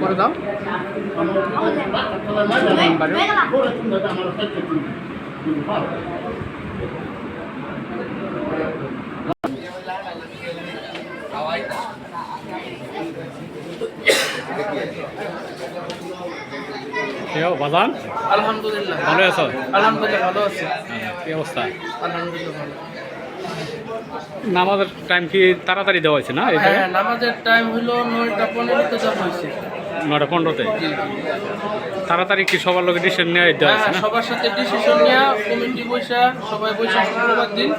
করে দাও। বাজান আলহামদুলিল্লাহ ভালো আছো? আলহামদুলিল্লাহ ভালো আছি। কি অবস্থা? আলহামদুলিল্লাহ ভালো। নামাজের টাইম কি তাড়াতাড়ি দেওয়া হয়েছে না? হ্যাঁ, নামাজের টাইম হলো 9:15-তে যাওয়া হয়েছে। 9:15-তে তাড়াতাড়ি কি সবার লোকের ডিসিশন নিয়ে দেওয়া হয়েছে হ্যাঁ, না? সবার সাথে ডিসিশন নিয়ে কমিটি বৈশা সবাই বৈশা শুক্রবার দিন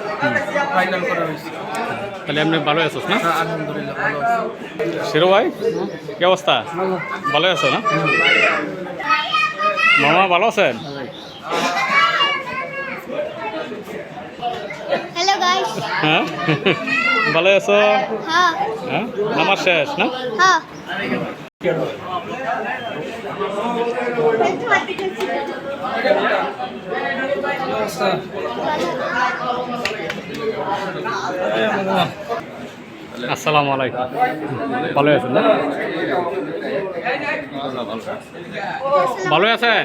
ফাইনাল করা হয়েছে। তাহলে এমনি ভালো আছোস না? হ্যাঁ, আলহামদুলিল্লাহ ভালো আছি। শিরো ভাই কি অবস্থা? ভালো আছো না? মামা ভালো আছেন? Hello guys. হ্যাঁ ভালো আছো? হ্যাঁ হ্যাঁ নামাজ শেষ না? হ্যাঁ আসসালামু আলাইকুম। ভালো আছেন না? ভালো আছেন?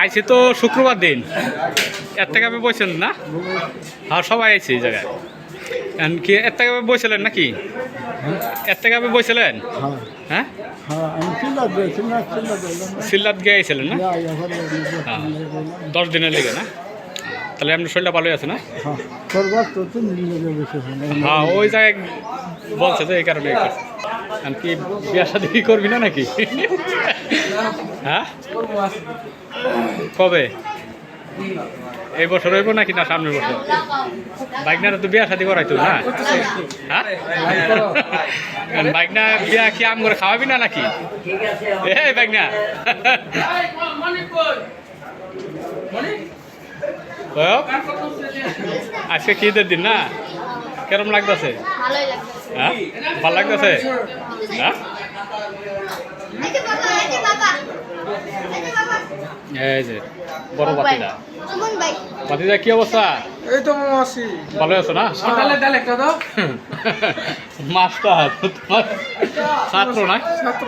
আইছি তো শুক্রবার দিন, এর থেকে আপনি বলছেন না? হ্যাঁ সবাই আইছি এই জায়গায়। কি এর থেকে আপনি বলছিলেন নাকি? এর থেকে আপনি বলছিলেন? হ্যাঁ সিল্লাত গিয়ে আইছিলেন না? হ্যাঁ 10 দিনের লেগে না? তাহলে আপনার শরীরটা ভালোই আছে না? হ্যাঁ ওই জায়গায় বলছে তো এই কারণে কি বিয়া শাদি করবি না নাকি? হ্যাঁ কবে? এই বছর হইব নাকি না সামনের বছর? বাইকনারা তো বিয়া শাদি করাইতো না? হ্যাঁ বাইকনা বিয়া কি আম করে খাওয়াবি না নাকি? এই বাইকনা আজকে কি ঈদের দিন না? কেরম লাগতেছে? ভালোই লাগছে। হ্যাঁ ভালো লাগতেছে? হ্যাঁ এই যে বড় বাতিদা। সুমন ভাই বাতিদা কি অবস্থা? এই তো মামা আছি। ভালো আছো না? সকালে ডাল একটা দাও। মাস্টার তোমার ছাত্র না? ছাত্র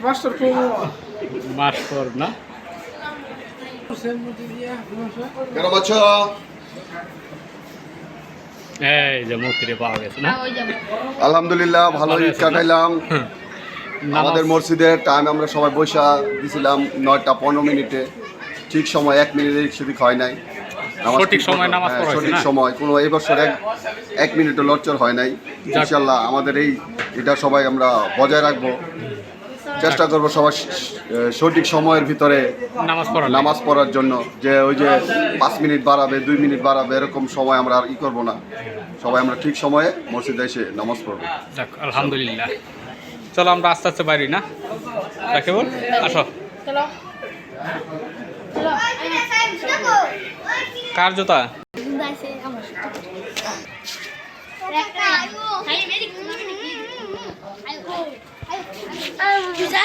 মাস্টার প্রভু মাস্টার না? কেন বলছো? এই যে মূর্তিরে পাওয়া গেছে না? ওই যাবো। আলহামদুলিল্লাহ ভালো ঈদ কাটাইলাম। আমাদের নামাজ- মসজিদের টাইম আমরা সবাই বৈশা দিছিলাম 9:15 ঠিক সময় 1 মিনিট সেদিক হয় নাই। নামাজ সঠিক ঠিক মতো- সময় নামাজ হ্যাঁ, পড়া হয়েছে সঠিক না? সময় কোনো এই বছর এক মিনিটও লড়চড় হয় নাই। ইনশাল্লাহ আমাদের এটা সবাই আমরা বজায় রাখবো, চেষ্টা করবো সবার সঠিক সময়ের ভিতরে নামাজ পড়ার জন্য। যে ওই যে 5 মিনিট বাড়াবে 2 মিনিট বাড়াবে এরকম সময় আমরা আর করবো না। সবাই আমরা ঠিক সময়ে মসজিদে এসে নামাজ পড়বো। যাক আলহামদুলিল্লাহ। চলো আমরা আস্তে আস্তে বাইরি না? তাকে বল আসো। চলো চলো কার জুতা? গাইছে আমার একটা আইও হাই মেরি আইও আইও যা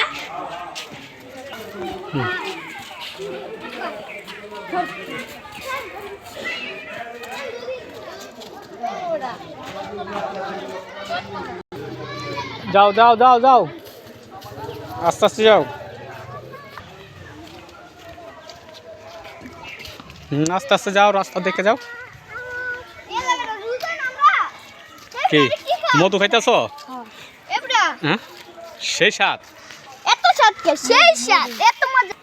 যাও যাও যাও যাও আস্তে আস্তে যাও। আস্তে আস্তে যাও, রাস্তা দেখে যাও। কি মধু খাইতেছ? এবড়া হ্যাঁ সেই স্বাদ। এত স্বাদ কে সেই স্বাদ এত মজা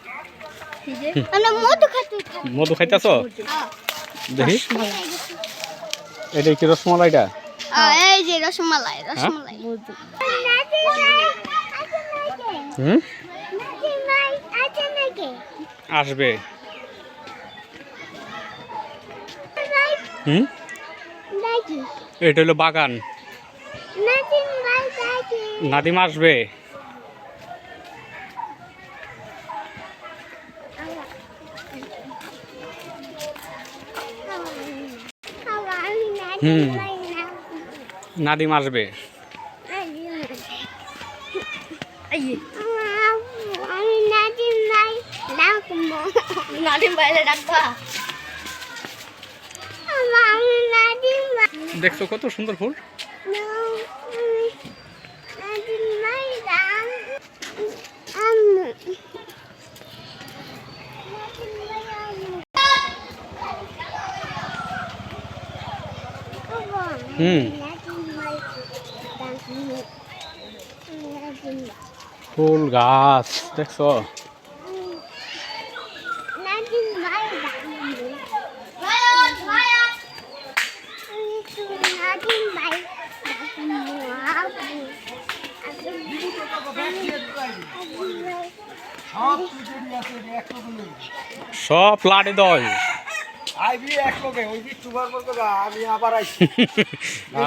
আমরা মধু খাইতে মধু খাইতেছ? দেখি এটা কি রসমালাইটা? এই যে রসমালাই রসমালাই মধু হুম আসবে। হুম এটা হলো বাগান। নাদিম আসবে। নাদিম আসবে। নাদিম বাইরে রাখবা। দেখছো কত সুন্দর ফুল? হুম ফুল গাছ দেখছো সব লাড়ি দই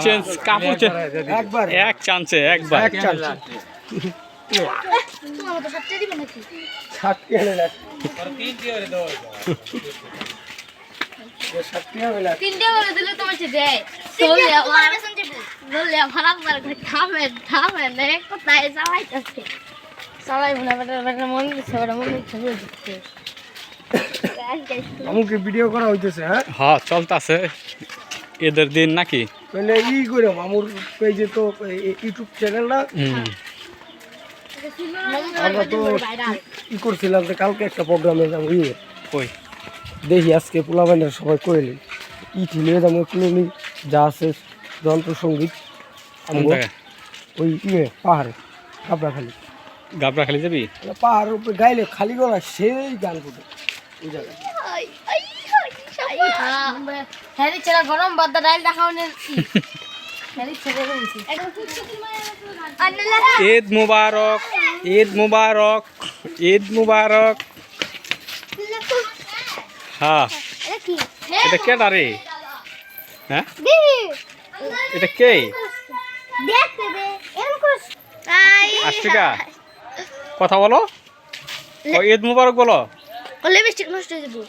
চেঞ্জ কাপড় এক চান্সে একবার তিনটে বলে দিলে তোমার দেয় চলে আমার বললে আমার আপনার থামে থামে কোথায় চালাইতেছে চালাই মনে বেটার মন দিচ্ছে ওরা মন দিচ্ছে বুঝতে আমাকে ভিডিও করা হইতেছে হ্যাঁ হ্যাঁ চলতেছে এদের দিন নাকি তাহলে ই করে মামুর পেজে তো ইউটিউব চ্যানেল না আমরা তো ই করছিলাম যে কালকে একটা প্রোগ্রামে যাবো ইয়ে কই দেখি আজকে পোলাবাইনের সবাই কইলি ইটি নিয়ে যাবো কুলনি যা আছে যন্ত্রসঙ্গীত কোন জায়গায় ওই ইয়ে পাহাড়ে কাপড়াখালি গাবড়া খালি যাবি পাহাড়ের উপরে গাইলে খালি গলা সেই গান করবে ওই জায়গায় হ্যারি ছেড়া গরম বাদা ডাইল দেখাও নে হ্যারি ছেড়ে রয়েছে ঈদ মুবারক ঈদ মুবারক ঈদ মুবারক হ্যাঁ এটা কে রে হ্যাঁ এটা কে আশিকা কথা বলো ও ঈদ মুবারক বলো লিপস্টিক নষ্ট হয়ে যাবো